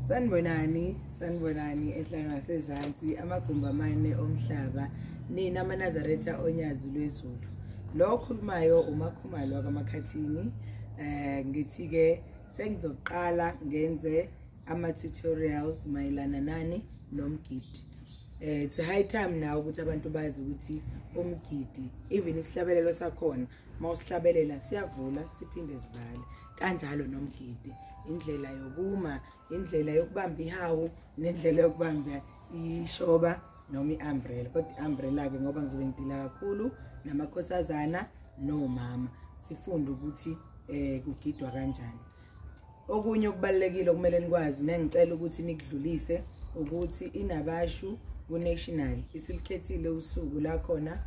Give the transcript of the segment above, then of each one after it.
Sanibonani enhlanga sezansi amagumba amane omhlaba nina amaNazaretha onyazi lwezulu. Lo khulumayo umakhumalo kaMakhathini. Ngithi ke sengizoqala ngenze ama-tutorials mayelana nani nomgidi. It's a high time now ukuthi abantu bazi ukuthi umgidi even isihlabelelo sakhona mawusihlabelela siyavula siphinde sivale kanjalo nomgidi, indlela yokuma, indlela yokubamba ihawu nendlela yokubamba ishoba noma iumbrella. Kodwa iumbrella ke ngoba ngizobe ngidila kakhulu namakhosazana nomama sifunde ukuthi kugidwa kanjani. Okunye okubalekile okumele nikwazi nengicela ukuthi nikudlulise ukuthi inabashu ku-national isilikhethile usuku la khona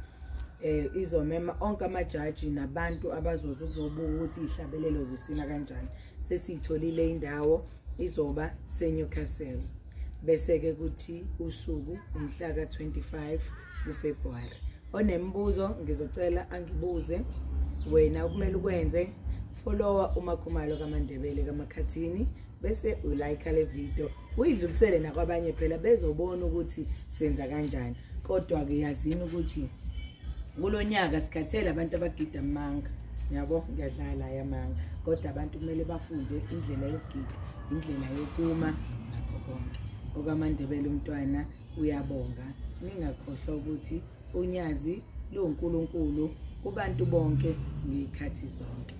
izomema onke amajaji nabantu abazoza ukuzobuka ukuthi ihlabelelo zisina kanjani. Sesiyitholile indawo izoba seNyacela, bese ke kuthi usuku umhla ka-25 kuFebruary. Onembuzo ngizocela angibuze. Wena okumele ukwenze followa umakhumalo kaMandebele kaMakhathini bese ulike le video uyidlulisele nakwabanye phela bezobona ukuthi senza kanjani. Kodwa ke yazini ukuthi kulonyaka sikhathele abantu abagida amanga, yabo ngiyadlala yamanga, kodwa abantu kumele bafunde indlela yokugida, indlela yokuma nakho konke. OkaMandebele umntwana uyabonga, ningakhohlwa ukuthi unyazi luNkulunkulu kubantu bonke ngezikhathi zonke.